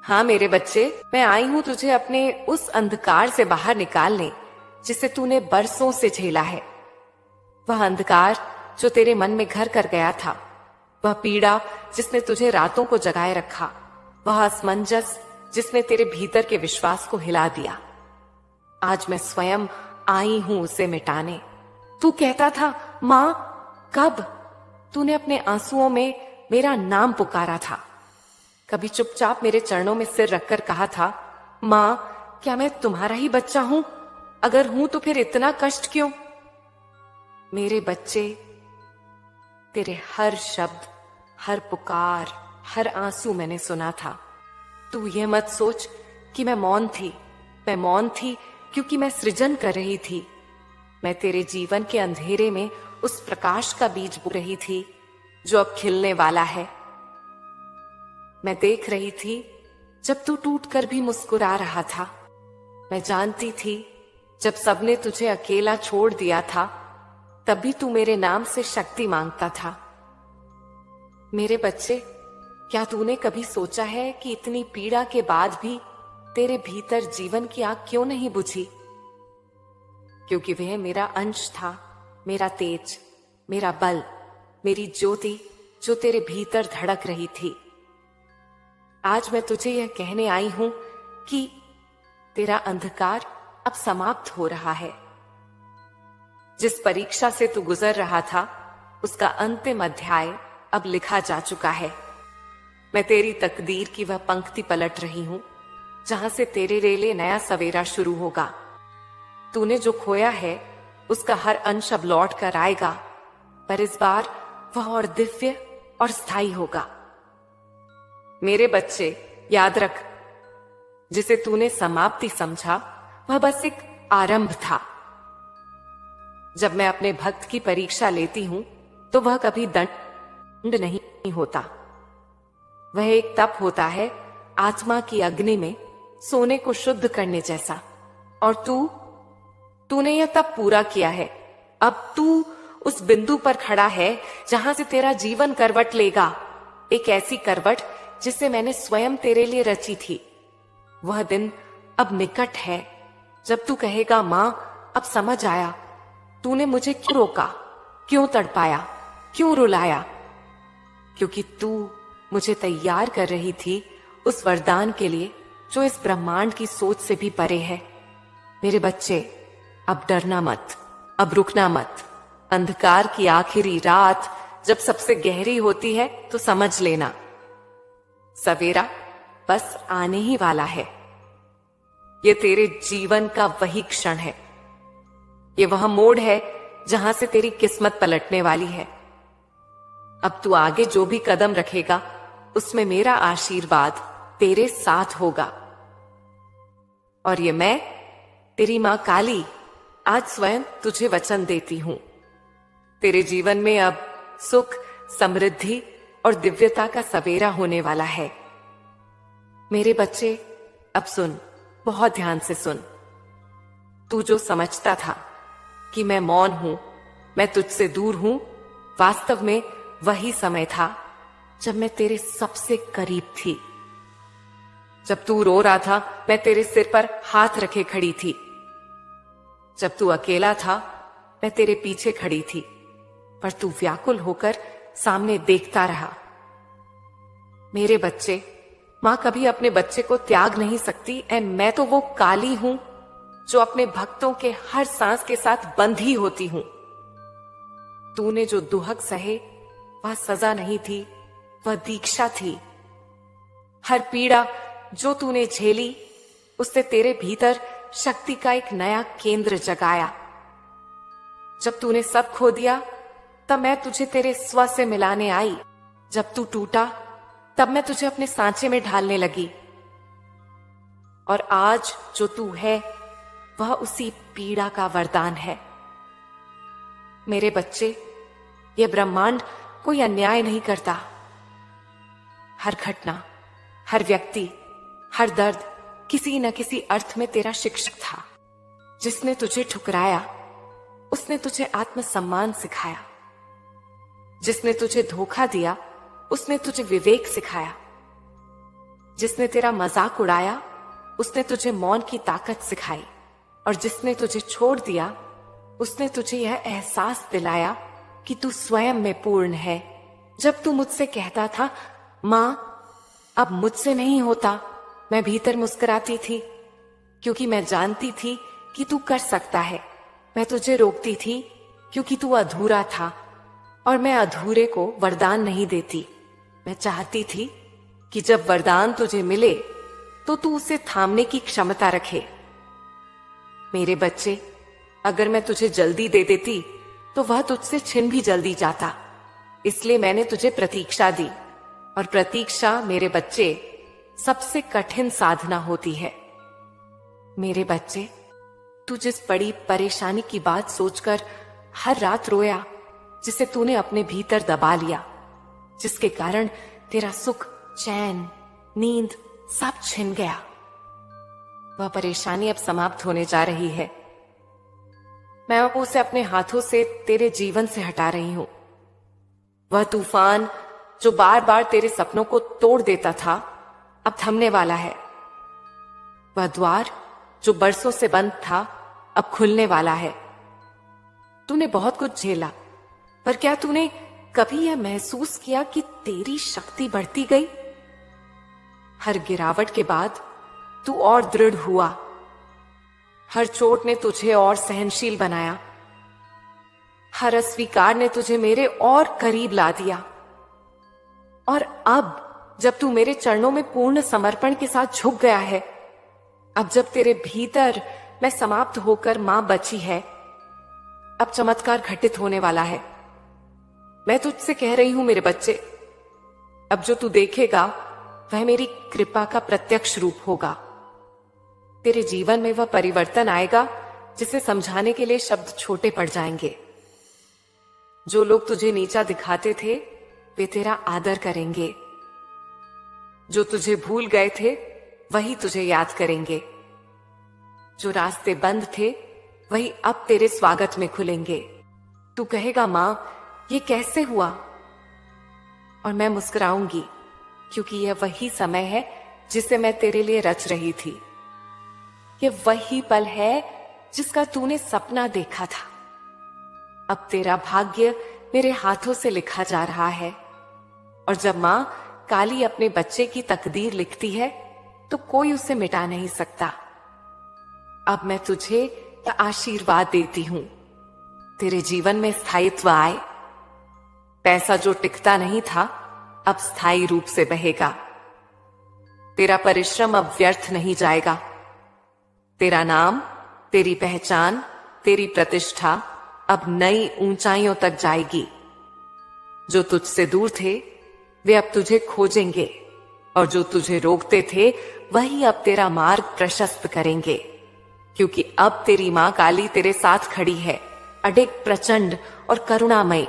हाँ मेरे बच्चे, मैं आई हूँ तुझे अपने उस अंधकार से बाहर निकालने जिसे तूने बरसों से झेला है। वह अंधकार जो तेरे मन में घर कर गया था, वह पीड़ा जिसने तुझे रातों को जगाए रखा, वह असमंजस जिसने तेरे भीतर के विश्वास को हिला दिया। आज मैं स्वयं आई हूं उसे मिटाने। तू कहता था, मां कब? तूने अपने आंसुओं में मेरा नाम पुकारा था। कभी चुपचाप मेरे चरणों में सिर रखकर कहा था, मां क्या मैं तुम्हारा ही बच्चा हूं? अगर हूं तो फिर इतना कष्ट क्यों? मेरे बच्चे, तेरे हर शब्द, हर पुकार, हर आंसू मैंने सुना था। तू ये मत सोच कि मैं मौन थी। मैं मौन थी क्योंकि मैं सृजन कर रही थी। मैं तेरे जीवन के अंधेरे में उस प्रकाश का बीज बो रही थी जो अब खिलने वाला है। मैं देख रही थी जब तू टूट कर भी मुस्कुरा रहा था। मैं जानती थी जब सबने तुझे अकेला छोड़ दिया था, तब भी तू मेरे नाम से शक्ति मांगता था। मेरे बच्चे, क्या तूने कभी सोचा है कि इतनी पीड़ा के बाद भी तेरे भीतर जीवन की आग क्यों नहीं बुझी? क्योंकि वह मेरा अंश था, मेरा तेज, मेरा बल, मेरी ज्योति जो तेरे भीतर धड़क रही थी। आज मैं तुझे यह कहने आई हूं कि तेरा अंधकार अब समाप्त हो रहा है। जिस परीक्षा से तू गुजर रहा था, उसका अंतिम अध्याय अब लिखा जा चुका है। मैं तेरी तकदीर की वह पंक्ति पलट रही हूं जहां से तेरे लिए नया सवेरा शुरू होगा। तूने जो खोया है उसका हर अंश अब लौट कर आएगा, पर इस बार वह और दिव्य और स्थायी होगा। मेरे बच्चे, याद रख, जिसे तूने समाप्ति समझा वह बस एक आरंभ था। जब मैं अपने भक्त की परीक्षा लेती हूं तो वह कभी दंड नहीं होता। वह एक तप होता है, आत्मा की अग्नि में सोने को शुद्ध करने जैसा। और तूने यह तप पूरा किया है। अब तू उस बिंदु पर खड़ा है जहां से तेरा जीवन करवट लेगा, एक ऐसी करवट जिसे मैंने स्वयं तेरे लिए रची थी। वह दिन अब निकट है जब तू कहेगा, मां अब समझ आया, तूने मुझे क्यों रोका, क्यों तड़पाया, क्यों रुलाया। क्योंकि तू मुझे तैयार कर रही थी उस वरदान के लिए जो इस ब्रह्मांड की सोच से भी परे है। मेरे बच्चे, अब डरना मत, अब रुकना मत। अंधकार की आखिरी रात जब सबसे गहरी होती है तो समझ लेना, सवेरा बस आने ही वाला है। ये तेरे जीवन का वही क्षण है। ये वह मोड़ है जहां से तेरी किस्मत पलटने वाली है। अब तू आगे जो भी कदम रखेगा उसमें मेरा आशीर्वाद तेरे साथ होगा। और ये मैं, तेरी मां काली, आज स्वयं तुझे वचन देती हूं। तेरे जीवन में अब सुख, समृद्धि और दिव्यता का सवेरा होने वाला है। मेरे बच्चे, अब सुन, बहुत ध्यान से सुन। तू जो समझता था कि मैं मौन हूं, मैं तुझसे दूर हूं, वास्तव में वही समय था जब मैं तेरे सबसे करीब थी। जब तू रो रहा था, मैं तेरे सिर पर हाथ रखे खड़ी थी। जब तू अकेला था, मैं तेरे पीछे खड़ी थी, पर तू व्याकुल होकर सामने देखता रहा। मेरे बच्चे, मां कभी अपने बच्चे को त्याग नहीं सकती। मैं तो वो काली हूं जो अपने भक्तों के हर सांस के साथ बंधी होती हूं। तूने जो दुहक सहे वह सजा नहीं थी, वह दीक्षा थी। हर पीड़ा जो तूने झेली उससे तेरे भीतर शक्ति का एक नया केंद्र जगाया। जब तूने सब खो दिया तब मैं तुझे तेरे स्व से मिलाने आई। जब तू टूटा तब मैं तुझे अपने सांचे में ढालने लगी। और आज जो तू है वह उसी पीड़ा का वरदान है। मेरे बच्चे, यह ब्रह्मांड कोई अन्याय नहीं करता। हर घटना, हर व्यक्ति, हर दर्द किसी न किसी अर्थ में तेरा शिक्षक था। जिसने तुझे ठुकराया उसने तुझे आत्मसम्मान सिखाया। जिसने तुझे धोखा दिया उसने तुझे विवेक सिखाया। जिसने तेरा मजाक उड़ाया उसने तुझे मौन की ताकत सिखाई, और जिसने तुझे छोड़ दिया उसने तुझे यह एहसास दिलाया कि तू स्वयं में पूर्ण है। जब तू मुझसे कहता था, मां अब मुझसे नहीं होता, मैं भीतर मुस्कुराती थी, क्योंकि मैं जानती थी कि तू कर सकता है। मैं तुझे रोकती थी क्योंकि तू अधूरा था, और मैं अधूरे को वरदान नहीं देती। मैं चाहती थी कि जब वरदान तुझे मिले तो तू उसे थामने की क्षमता रखे। मेरे बच्चे, अगर मैं तुझे जल्दी दे देती तो वह तुझसे छिन भी जल्दी जाता। इसलिए मैंने तुझे प्रतीक्षा दी, और प्रतीक्षा मेरे बच्चे सबसे कठिन साधना होती है। मेरे बच्चे, तू जिस बड़ी परेशानी की बात सोचकर हर रात रोया, जिसे तूने अपने भीतर दबा लिया, जिसके कारण तेरा सुख, चैन, नींद सब छिन गया, वह परेशानी अब समाप्त होने जा रही है। मैं अब उसे अपने हाथों से तेरे जीवन से हटा रही हूं। वह तूफान जो बार बार तेरे सपनों को तोड़ देता था, अब थमने वाला है। वह द्वार जो बरसों से बंद था, अब खुलने वाला है। तूने बहुत कुछ झेला, पर क्या तूने कभी यह महसूस किया कि तेरी शक्ति बढ़ती गई? हर गिरावट के बाद तू और दृढ़ हुआ। हर चोट ने तुझे और सहनशील बनाया। हर अस्वीकार ने तुझे मेरे और करीब ला दिया। और अब जब तू मेरे चरणों में पूर्ण समर्पण के साथ झुक गया है, अब जब तेरे भीतर मैं समाप्त होकर मां बची है, अब चमत्कार घटित होने वाला है। मैं तुझसे कह रही हूं मेरे बच्चे, अब जो तू देखेगा वह मेरी कृपा का प्रत्यक्ष रूप होगा। तेरे जीवन में वह परिवर्तन आएगा जिसे समझाने के लिए शब्द छोटे पड़ जाएंगे। जो लोग तुझे नीचा दिखाते थे वे तेरा आदर करेंगे। जो तुझे भूल गए थे वही तुझे याद करेंगे। जो रास्ते बंद थे वही अब तेरे स्वागत में खुलेंगे। तू कहेगा, मां ये कैसे हुआ? और मैं मुस्कुराऊंगी, क्योंकि यह वही समय है जिसे मैं तेरे लिए रच रही थी। यह वही पल है जिसका तूने सपना देखा था। अब तेरा भाग्य मेरे हाथों से लिखा जा रहा है, और जब मां काली अपने बच्चे की तकदीर लिखती है तो कोई उसे मिटा नहीं सकता। अब मैं तुझे आशीर्वाद देती हूं, तेरे जीवन में स्थायित्व आए। पैसा जो टिकता नहीं था अब स्थायी रूप से बहेगा। तेरा परिश्रम अब व्यर्थ नहीं जाएगा। तेरा नाम, तेरी पहचान, तेरी प्रतिष्ठा अब नई ऊंचाइयों तक जाएगी। जो तुझसे दूर थे वे अब तुझे खोजेंगे, और जो तुझे रोकते थे वही अब तेरा मार्ग प्रशस्त करेंगे। क्योंकि अब तेरी मां काली तेरे साथ खड़ी है, अडिग, प्रचंड और करुणामयी।